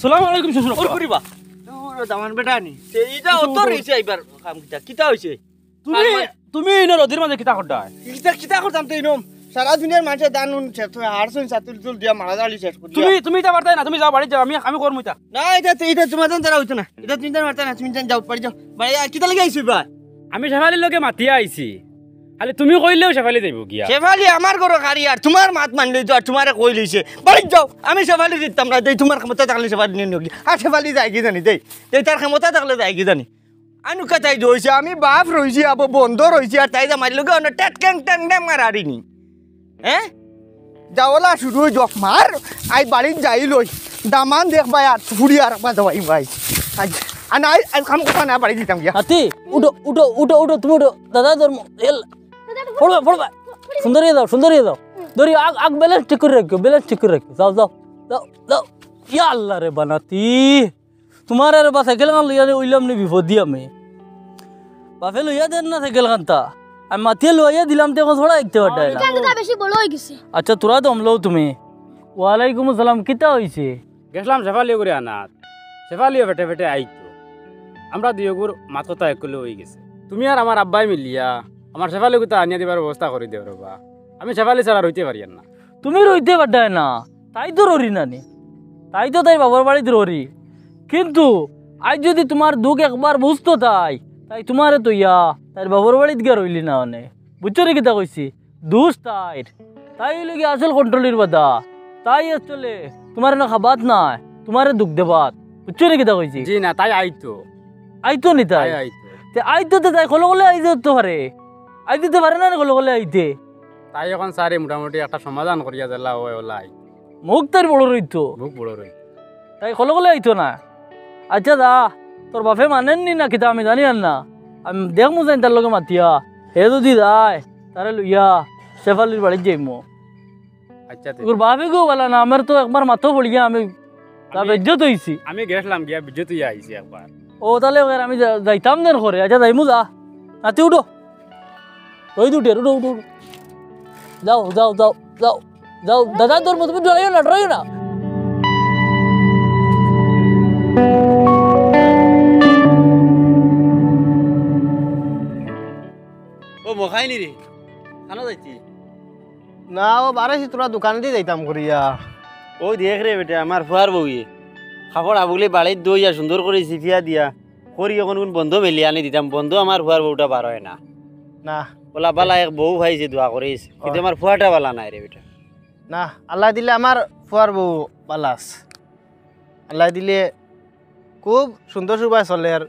আসসালামু আলাইকুম শ্বশুর ওর করিবা ও দামান বেটা নি এইটা অত রইছে এইবার কাম কিটা হইছে তুমি তুমি ইনো নদীর মাঝে কিতা করডা কিটা করতাম তো ইনম সারা দুনিয়ার মানুষ দানুন হারসুন সাতুল তুল দিয়া মারা দালি শেষ করি তুমি এটা পারতাই না তুমি যাও বাড়ি যাও আমি করব এটা না এটা তোমাদের দ্বারা হইতো না এটা তুমি দ্বারা মারতা না তুমি যাও বাড়ি যাও বাড়ি কিটা লাগি আইছো বা আমি শেফালির লগে মাতিয়া আইছি খালি তুমি কইলেও শেফালি যাইব গিয়া শেফালি আমার ঘর গাড়ি আর তোমার মাত মানলে তো আর তোমারে কই লইছে বাড়ি যাও আমি শেফালি দিতাম না দেই তোমার ক্ষমতা থাকলে শেফালি নিয়ে নিও আর শেফালি যাই কি জানি দেই তার ক্ষমতা থাকলে যাই কি জানি আনুকা তাই রইছে আমি বাপ রইছি আবো বন্ধ রইছি আর তাই যা মারি লগে অন্য টেট ক্যাং ট্যাং ড্যাং মারারিনি হ্যাঁ যাওলা শুরু হয়ে যাক মার আই বাড়ি যাই লই দামান দেখ ভাই আর ফুড়ি আর মা যাই ভাই আজ আনা আজ কাম কথা না বাড়ি দিতাম গিয়া হাতি উঠো উঠো উঠো উঠো তুমি উঠো দাদা তোর পড়বা পড়বা সুন্দর দাও ধরি আগ ব্যালেন্স ঠিক করে রাখো যাও যাও যাও যাও ইয়া আল্লাহ রে বানাতি তোমার আর বা সাইকেল খান লইয়া উইলাম নি বিপদ দি আমি বাফে লইয়া দেন না সাইকেল খানটা আমি মাথিয়ে লইয়া দিলাম তো থোড়া দেখতে পারতাই না কেনটা বেশি বড় হই গেছে আচ্ছা তোরা দম লও তুমি ওয়ালাইকুম আসসালাম কিতা হইছে গেছলাম শেফালি করে আনাত শেফালিও ফেটে ফেটে আইতো আমরা দুইগুর মাথা একলে হয়ে গেছে তুমি আর আমার আব্বাই মিলিয়া আমার শেফালি কোথা আনিয়া দিবার ব্যবস্থা করে দেও রবা আমি শেফালি ছাড়া রইতে পারি না তুমি রইতে পারতাই না তাই তো ররি নানি তাই তো তাই বাবার বাড়িতে ররি কিন্তু আজ যদি তোমার দুঃখ একবার বুঝতো তাই তোমারে তো ইয়া তাই বাবার বাড়িতে গিয়ে রইলি না অনে বুঝছো রে কিতা কইছি দুষ তাই হইলে কি আসল কন্ট্রোলের বাদা তাই চলে তোমার না খাবাত নাই তোমারে দুঃখ দেবাত বুঝছো রে কিতা কইছি জি না তাই আইতো নি তাই আইতো তো তাই কলে কলে আইতে তো পারে আইতে পারে না কলে কলে আইতে তাই এখন সারে মোটামুটি একটা সমাধান করিয়া দিলা ওলাই মুখ তার বড় রইতো তাই কলে কলে আইতো না আচ্ছা দা তোর বাপে মানেননি না কিতা আমি জানি না আমি দেখমু যাই তার লগে মাতিয়া হে যদি যায় তারে লইয়া শেফালির বাড়ি যাইমু আচ্ছা তোর বাপে গো বলা না আমার তো একবার মাথা পড়িয়া আমি তা বেজ্জত হইছি আমি গেছলাম গিয়া বিজ্জত হইয়া আইছি একবার ও তাহলে আমি যাইতাম দেন করে আচ্ছা যাইমু যা নাতি উঠো ওই দুটে উঠো উঠো যাও যাও যাও যাও যাও দাদা তোর মতো তুমি ডরাইও না ও মখাইনি রে খানা যাইছি না ও বারাইছি তোরা দোকানে দিয়ে যাইতাম করিয়া ও দেখ রে বেটা আমার ফুয়ার বউয়ে খাপড় আবুলে বাড়ির দইয়া সুন্দর করে চিঠিয়া দিয়া করি এখন কোন বন্ধ মেলিয়ে আনি দিতাম বন্ধ আমার ফুয়ার বউটা বার হয় না না বলা বালা এক বউ ভাইছে দোয়া করিস কিন্তু আমার ফুয়াটা বালা নাই রে বেটা না আল্লাহ দিলে আমার ফুয়ার বউ বালাস আল্লাহ দিলে খুব সুন্দর সুবাই চলে আর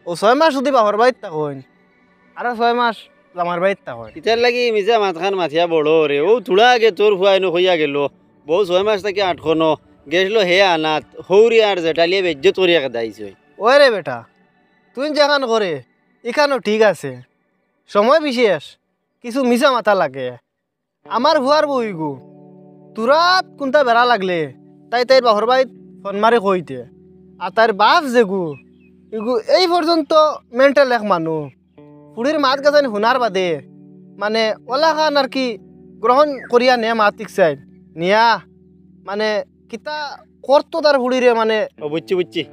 ও 6 মাস যদি বাবার বাড়িত থাকুন আর 6 মাস আমার বাড়িত থাকুন ইতার লাগি মিজা মাথাখান মাথিয়া বড় রে ও থোড়া আগে তোর ফুয়াইনো হইয়া গেল বউ 6 মাস থেকে 8 গেছলো হে আনাত হৌরি আর জেটালিয়ে বেজ্জত করিয়া দাইছে ওই রে বেটা তুই যেখান করে এখানেও ঠিক আছে সময় বিশেষ কিছু মিশা মাথা লাগে আমার ফুয়ার বইগু তোরা কোনটা বেড়া লাগলে তাই বাহর বাড়িত ফোন মারে কইতে আর তার বাপ যেগু ইগু এই পর্যন্ত মেন্টাল এক মানুষ পুরীর মাত গাছানি শুনার বাদে মানে ওলা খান আর কি গ্রহণ করিয়া নে মাতিক চাই নিয়া মানে কিতা করতো তার ফুড়িরে মানে বুঝছি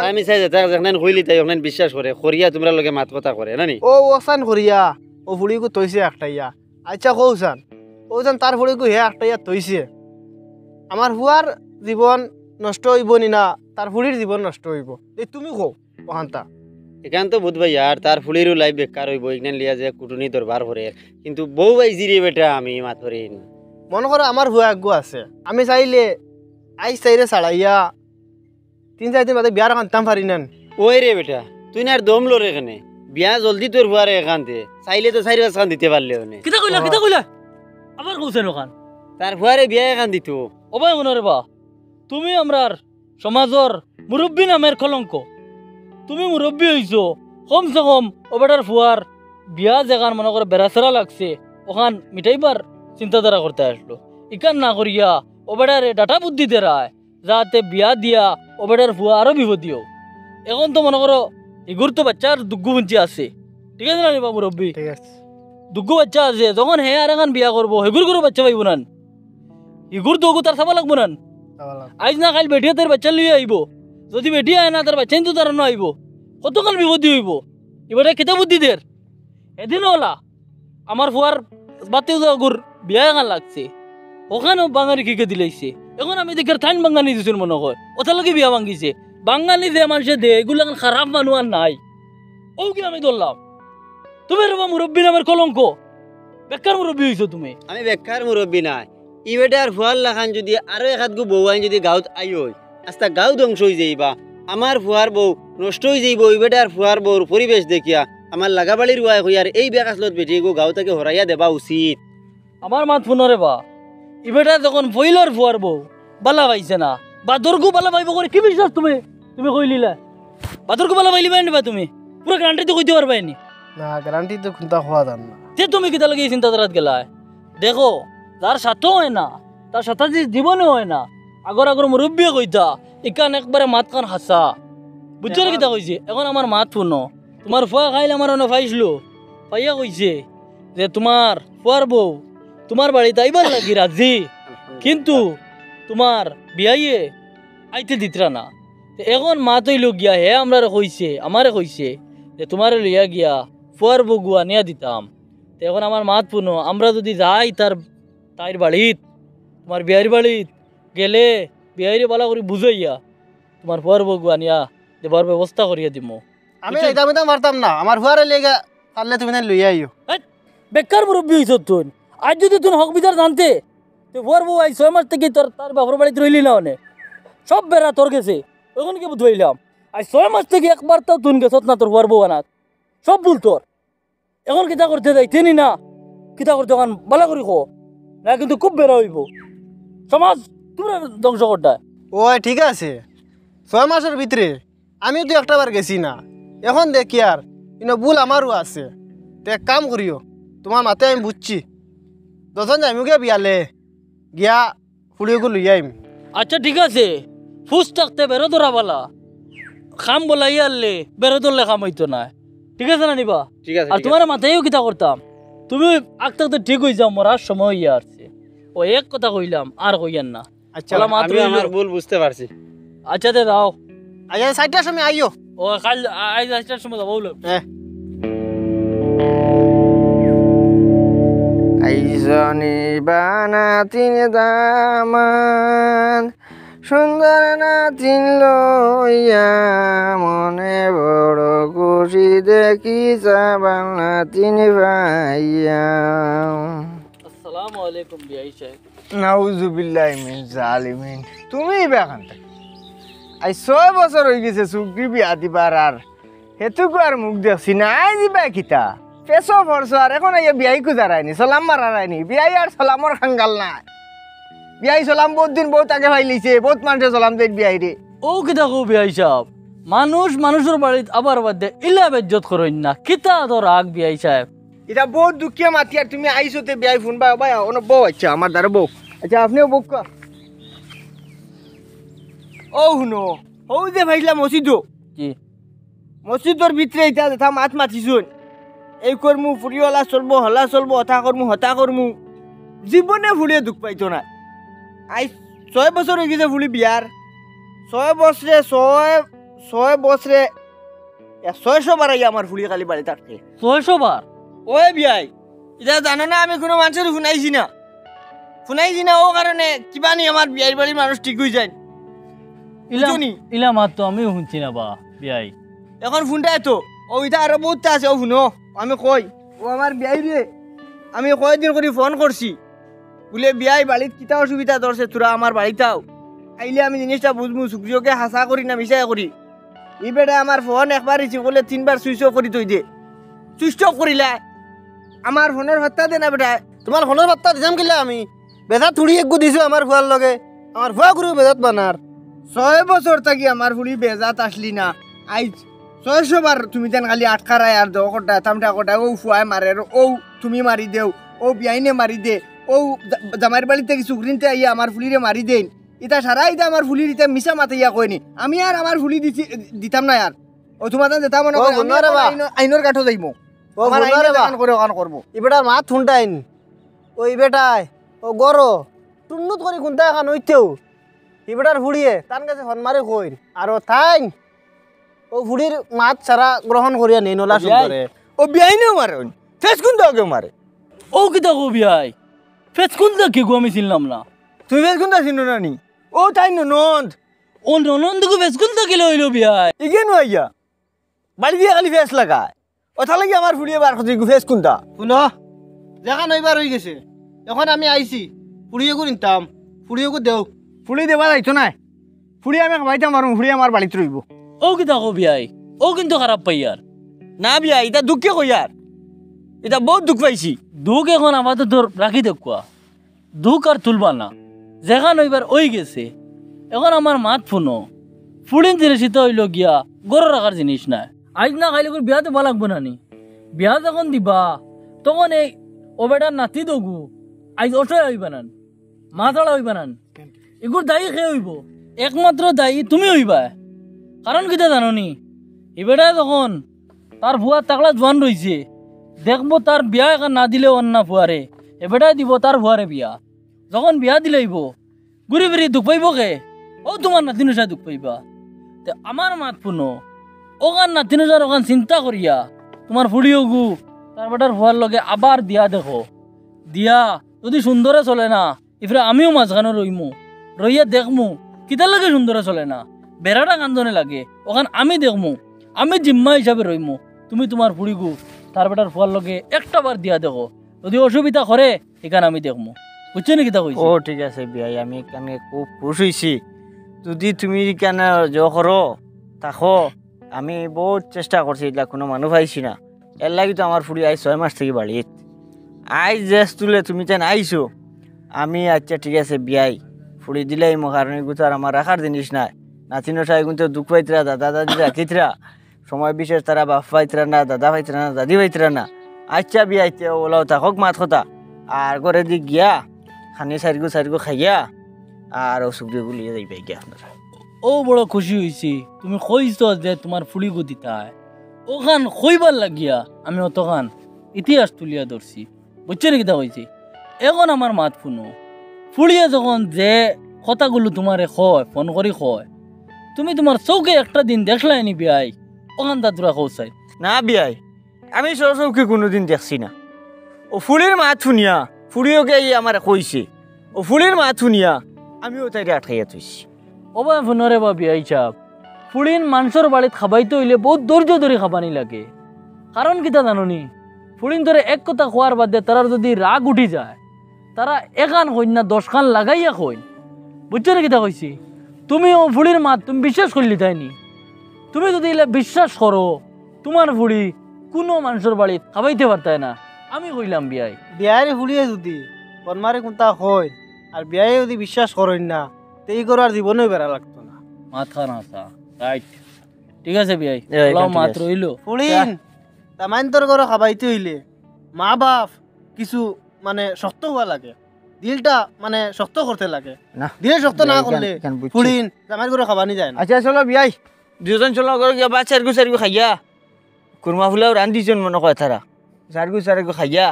আমি চাই যেখানে কইলি তাই ওখানে বিশ্বাস করে করিয়া তোমরা লগে মাত কথা করে না নি ও ওসান করিয়া ও ফুড়িগু তৈছে একটাইয়া আচ্ছা কৌসান ওসান তার ফুড়িগু হে একটাইয়া তৈছে আমার হুয়ার জীবন নষ্ট হইব নি না তার ফুড়ির জীবন নষ্ট হইব এই তুমি কও ওখানটা এখান তো বুধ ভাই আর তার ফুলিরও লাইফ বেকার হইব এখানে লিয়া যে কুটুনি দরবার করে কিন্তু বউ ভাই জিরে বেটা আমি মাথরে মনে করো আমার হুয়া আগ্গু আছে আমি চাইলে আইস চাইরে ছাড়াইয়া 3-4 দিন বাদে বিয়ার কানতাম পারি নেন ওই রে বেটা তুই না আর দম লো রে এখানে বিয়া জলদি তোর হুয়ারে এখানতে চাইলে তো 4 মাস খান দিতে পারলে ওনে কিতা কইলা আবার কইছেন ওখান তার হুয়ারে বিয়া এখান দিত ও ভাই মনে রে বা তুমি আমরার সমাজর মুরব্বী নামের কলঙ্ক তুমি মুরব্বী হইছো কমসে কম ও বেটার ফুয়ার বিয়া যেখান মনে করে বেড়াচেরা লাগছে ওখান মিটাইবার চিন্তাধারা করতে আসলো ইকান না করিয়া ও বেটারে ডাটা বুদ্ধি দেরায় যাতে বিয়া দিয়া ও বেটার ফুয়া আরো বিপদী হোক এখন তো মনে করো ইগুর তো বাচ্চার দুগ্গু বুঞ্চি আছে ঠিক আছে না রে বা মুরব্বী ঠিক আছে দুগ্গু বাচ্চা আছে যখন হে আর এখন বিয়া করবো হেগুর করে বাচ্চা পাইব নান ইগুর তো তার চাবা লাগবো নান আজ না কাল বেটিয়া তার বাচ্চা লিয়ে আইব, যদি বেটি আয় না তার বাচ্চা কিন্তু তার আইব, কতকাল বিপত্তি হইব। এবারে কেতা বুদ্ধি দের এদিন ওলা আমার ফুয়ার বাতে গুর বিয়া গান লাগছে, ওখানেও বাঙালি খিকে দিলাইছে। এখন আমি দেখি ঠাইন বাঙালি দিছিল মনে হয়, ওথার লগে বিয়া ভাঙ্গিছে। বাঙালি যে মানুষে দে এগুলো খারাপ মানুষ আর নাই, ও কি আমি ধরলাম। তুমি রবা মুরব্বী নামের কলঙ্ক, বেকার মুরব্বী হইছো তুমি। আমি বেকার মুরব্বী নাই, ইবেটার ফুয়ার লাখান যদি আরো এক হাত গো বউ আইন যদি গাঁত আই হই, আস্তা গাঁও ধ্বংস হয়ে যাইবা। আমার ফুয়ার বউ নষ্ট হয়ে যাইব। ইবেটার ফুয়ার বউর পরিবেশ দেখিয়া আমার লাগাবাড়ির ওয়াই হইয়ার এই বেকাসলত বেটি গো গাঁও থেকে হরাইয়া দেবা উচিত। আমার মাত ফোনরে বা ইবেটা যখন ফইলর ফুয়ার বউ বালা পাইছে না, বাদরগু বালা পাইব করে কি বিশ্বাস তুমি তুমি কইলিলা? বাদরগু বালা পাইলিবা নিবা তুমি? পুরো গ্যারান্টি তো কইতে পারবাই নি না, গ্যারান্টি তো কোনটা হওয়া যান না। যে তুমি কিতা লাগে চিন্তাধারাত গেলা। দেখো যার সাথেও হয় না তার সাথে যে জীবনে হয় না। আগর আগর মুরব্বী কইতা ইকান একবারে মাত কান হাসা, বুঝছো না কিতা কইছে? এখন আমার মাত শুনো, তোমার ফুয়া খাইলে আমার অনে পাইছিলো, পাইয়া কইছে যে তোমার ফুয়ার বউ তোমার বাড়িতে আইবার লাগি রাজি, কিন্তু তোমার বিয়াইয়ে আইতে দিতরা না। এখন মা তৈল গিয়া হে আমরা কইছে, আমারে কইছে যে তোমারে লইয়া গিয়া ফুয়ার বউ গুয়া নিয়া দিতাম। এখন আমার মাত পুনো আমরা যদি যাই তাইর বাড়িত, তোমার বিয়ার বাড়িত গেলে বিয়াইরে বালা করে বুঝাইয়া তোমার ফুয়ার বউ গুয়া নিয়া দেবার ব্যবস্থা করিয়া দিব। আমি যাইতাম পারতাম না, আমার ফুয়ারে লেগে পারলে তুমি না লইয়া আইও। বেকার মুরব্বী হইছ তুই। আজ যদি তুই হক বিচার জানতে তো ফুয়ার বউ আই 6 মাস থেকে তার বাপর বাড়িতে রইলি না, অনে সব বেড়া তোর গেছে, ওখানে কি বুঝাইলাম। আজ 6 মাস থেকে একবার তাও তুন গেছত না তোর ফুয়ার বউ আনাত, সব ভুল তোর। এখন কিতা করতে যাইতেনি না, কিতা করতে এখন বালা করি খো না, কিন্তু খুব বেড়া হইব সমাজ তোমরা ধ্বংস করতে। ওই ঠিক আছে, 6 মাসের ভিতরে আমিও তো একটা বার গেছি না। এখন দেখি আর ভুল আমারও আছে। তো এক কাম করিও, তোমার মাথায় আমি বুঝছি, দশজন যাইমু গিয়া বিয়ালে গিয়া ফুড়িওকে লইয়া আইম। আচ্ছা ঠিক আছে, ফুস থাকতে বেরো ধরা বালা, খাম বলাই আনলে বেরো ধরলে খাম হইতো না, ঠিক আছে না নিবা? ঠিক আছে। আর তোমার মাথায়ও কিতা করতাম, তুমি আগ থাকতে ঠিক হয়ে যাও, মরার সময় হইয়া আসছে। ও এক কথা কইলাম আর কইয়ান না। আচ্ছা বলা মাত্র আমি আমার ভুল বুঝতে পারছি। আচ্ছা দে দাও। আচ্ছা 4টার সময় আইও। ও কাল আজ 8টার সময় যাবো বলো। আইজনি বানাতিন দামান সুন্দর নাতিন লইয়া মনে বড় খুশি দেখি সাবান নাতিন ভাইয়া। আসসালামু আলাইকুম বিআই সাহেব। নাউজুবিল্লাহ মিন জালিমিন। তুমি বেখান আই 6 বছর হয়ে গেছে চুক্তি বিয়া দিবার, আর হেতুকু আর মুখ দেখছি না। আই দিবা কিতা পেছো পড়ছো, আর এখন আইয়া বিয়াই কুজারায়নি, সালাম মারারায়নি। বিয়াই আর সালামর খাঙ্গাল নাই। বিয়াই সালাম বহুত দিন বহুত আগে ভাইলিছে, বহুত মানুষে সালাম দেয় বিয়াই রে। ও কিতা কো বিআই সাহেব, মানুষ মানুষের বাড়িতে আবার বাদে ইলা বেজ্জত করেন না, কিতা তো রাগ বিআই সাহেব। এটা বহুত দুঃখিয়া মাতি, আর তুমি আইসোতে বিয়াই ফোন বা ভাই অন বউ। আচ্ছা আমার দ্বারা বউ। আচ্ছা আপনিও বউ কা ও শুনো, ও যে ভাইলা মসজিদ, জি মসজিদর ভিতরে এটা দেখা মাত মাতিছুন, এই করমু ফুরিওয়ালা চলবো, হলা চলবো, হতা করমু, হতা করমু, জীবনে ফুলিয়ে দুঃখ পাইতো না। আই 6 বছর হয়ে গেছে ফুলি বিয়ার। 6 বছরে 6 বছরে 600 বার আই আমার ফুলি খালি বাড়ি থাকতে। 600 বার? ওই বিয়াই এটা জানো না, আমি কোনো মানুষের শুনাইছি না, ও কারণে কিবা নি আমার বিয়ার বাড়ির মানুষ ঠিক হয়ে যায়। বুঝনি? ইলা মাত তো আমিও শুনছি না বা বিআই। এখন ফোনটা এত ও এটা আরো বহুত আছে, ও শুনো আমি কই, ও আমার বিয়াই রে আমি কয়েকদিন করে ফোন করছি, বলে বিয়াই বাড়িত কিতা অসুবিধা ধরছে, তোরা আমার বাড়িটাও আইলে আমি জিনিসটা বুঝবো, শুক্রিয়কে হাসা করি না মিশাই করি। এই বেটা আমার ফোন একবার রিসিভ করলে 3বার সুইচ অফ করি তৈ দে, সুইচ অফ করিলা আমার ফোনের হত্যা দে না বেটা। তোমার ফোনের বার্তা দিছাম কিলা আমি বেজা থুড়ি একগু দিছো আমার ফুয়ার লগে, আমার ফুয়া গুরু বেজাত বানার। 6 বছর থাকি আমার ফুলি বেজাত আসলি না, আইজ 600 বার তুমি তেন খালি আটকারায় আর দেও কটা তামটা কটা, ও ফুয়ায় মারে, ও তুমি মারি দেও, ও বিয়াইনে মারি দে, ও জামাইয়ের বাড়িতে কি সুগ্রিনতে আইয়া আমার ফুলিরে মারি দেন। এটা সারা এটা আমার ফুলির এটা মিশা মাথাইয়া কয়নি, আমি আর আমার ফুলি দিতাম না আর। ও তোমার যেটা মনে করো আইনের কাঠো যাইমো, ও করে ওখান করবো। ইবেটার মা থুনটাইন, ও ইবেটাই ও গরো টুন্নুত করে কোনটা এখন হইতেও ইবেটার ফুড়িয়ে তার কাছে হনমারে কইন আর তাই ও ফুড়ির মাত ছাড়া গ্রহণ করিয়া নেই নলা সুন্দরে ও বিয়াই নেও মারে ফেস কোন দাও মারে ও কিতা গো বিয়াই ফেস কোন কি গো আমি চিনলাম না তুই ফেস কোন দা চিনো না নি ও তাই ননদ ও ননন্দকে ফেস কোন কি লইলো বিয়াই ইগে নইয়া বাড়ি দিয়ে খালি ফেস লাগায় ও তাহলে কি আমার ফুড়িয়ে বার করতে ফেস কোন দা শুনো দেখা নইবার হয়ে গেছে এখন আমি আইছি ফুড়িয়েকু নিতাম ফুড়িয়েকু দেও ফুড়ি দেবা যাইতো না ফুড়ি আমি খাইতাম আর ফুড়ি আমার বাড়িতে রইব ও কিতা গো বিয়াই ও কিন্তু খারাপ পাইয়ার না বিয়া এটা দুঃখে কইয়ার এটা বহুত দুঃখ পাইছি দুঃখ এখন আমাদের তোর রাখি দেখুয়া দুঃখ আর তুলবা না যেখান ওইবার ওই গেছে এখন আমার মাত ফুনো ফুড়িন জিনিস তো হইল গিয়া গরু রাখার জিনিস নাই আজ না খাইলে করে বিয়া দেবা লাগবো না নি বিয়া যখন দিবা তখন এই ও বেটার নাতি দগু আজ অসহায় হইবা নান মাথাড়া হইবা নান এগুলো দায়ী খেয়ে হইব একমাত্র দায়ী তুমি হইবা কারণ কিতা জানো নি এবেটা যখন তার ভুয়া তাকলা জোয়ান রয়েছে দেখবো তার বিয়া এখন না দিলে অন্য ফুয়ারে এবেটাই দিব তার ফুয়ারে বিয়া যখন বিয়া দিলেইব ঘুরি ফিরি দুঃখ পাইব কে ও তোমার নাতিনুসা দুঃখ পাইবা তে আমার মাত পুনো ওখান নাতিনুসার ওখান চিন্তা করিয়া তোমার ফুড়িও গু তার বেটার ফুয়ার লগে আবার দিয়া দেখো দিয়া যদি সুন্দরে চলে না ইফরে আমিও মাঝখানে রইমু রইয়া দেখমু কিতার লাগে সুন্দরে চলে না বেড়াটা কান্দনে লাগে ওখান আমি দেখমু আমি জিম্মা হিসাবে রইমু তুমি তোমার ফুড়িগু তার বেটার ফুয়ার লগে একটা বার দিয়া দেখো যদি অসুবিধা করে এখানে আমি দেখমু বুঝছো নাকি তা কইছি ও ঠিক আছে বিয়াই আমি এখানে খুব খুশ হইছি যদি তুমি কেন জ করো তাকো আমি বহুত চেষ্টা করছি এটা কোনো মানুষ পাইছি না এর লাগি তো আমার ফুড়ি আই 6 মাস থেকে বাড়িত আই জেস তুলে তুমি তেন আইছো আমি আচ্ছা ঠিক আছে বিয়াই ফুড়ি দিলেই মো কারণ এগুলো আর আমার রাখার জিনিস নাই নাতিনো সাই কিন্তু দুঃখ পাইতরা দাদা দাদিরা কিতরা সময় বিশেষ তারা বাপ পাইতরা না দাদা পাইতরা না দাদি পাইতরা না আচ্ছা বিয়াইতে ওলাও থাকক মাত কথা আর করে দি গিয়া খানি সারিগো খাইয়া আর অসুবিধা গুলিয়ে যাইবে গিয়া আপনারা ও বড় খুশি হয়েছি তুমি কইছো যে তোমার ফুড়িগু দিতা ওখান কইবার লাগিয়া আমি অতখান ইতিহাস তুলিয়া ধরছি বুঝছো নাকি তা কইছি এখন আমার মাত ফুনো ফুড়িয়ে যখন যে কথাগুলো তোমারে কয় ফোন করি কয় তুমি তোমার চৌকে একটা দিন দেখলাই নি বিয়াই ওখান দাদুরা কৌসাই না বিয়াই আমি সরসৌকে কোনোদিন দেখছি না ও ফুলের মাত শুনিয়া ফুড়িওকে আমার কইছে ও ফুলের মাত শুনিয়া আমিও তাইরে আটকাইয়া থইছি ও বা ফোনরে বা বিয়াই চাপ ফুড়িন মানুষের বাড়িত খাবাইতে হইলে বহুত ধৈর্য ধরে খাবানি লাগে কারণ কিতা জাননি ফুড়িন ধরে এক কথা খোয়ার বাদে তারা যদি রাগ উঠি যায় তারা এখান কইন না 10 খান লাগাইয়া কইন বুঝছো না কিতা কইছি তুমি ও ফুড়ির মাত তুমি বিশ্বাস করলি তাইনি তুমি যদি এলে বিশ্বাস করো তোমার ফুড়ি কোনো মানুষের বাড়িত খাবাইতে পারতায় না আমি কইলাম বিয়াই বিয়ারে ফুড়িয়ে যদি হনমারে কোনটা হয় আর বিয়ায় যদি বিশ্বাস করেন না তো এই করার জীবনেও বেড়া লাগতো না মাথা নাথা রাইট ঠিক আছে বিয়াই এই, লাও ঠিক মাত আছে। রইলো ফুড়িন তামাইন তোর ঘরে খাবাইতে হইলে মা বাপ কিছু মানে শক্ত হওয়া লাগে দিলটা মানে শক্ত করতে লাগে না দিল শক্ত না করলে কেন বুঝছি। ফুড়িন জামাইর ঘরে খাবানি যায় না আচ্ছা চলো বিয়াই দুজন চলো করে গিয়া বা সারিগো খাইয়া কুরমা ফুলাও রান্ধিছেন মনে কয় তারা সারিগো খাইয়া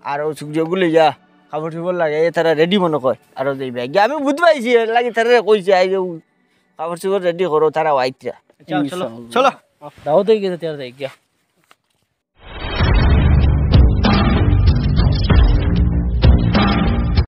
আর ও সুযোগগুলো লইয়া খাবার চুবর লাগে তারা রেডি মনে কয় আর যাইবে গিয়া আমি বুঝতে পাইছি এর লাগে তারা কইছে আই যে খাবার চুবর রেডি করো তারা আইতরা চলো চলো দাও তো গেছে তার যাই গিয়া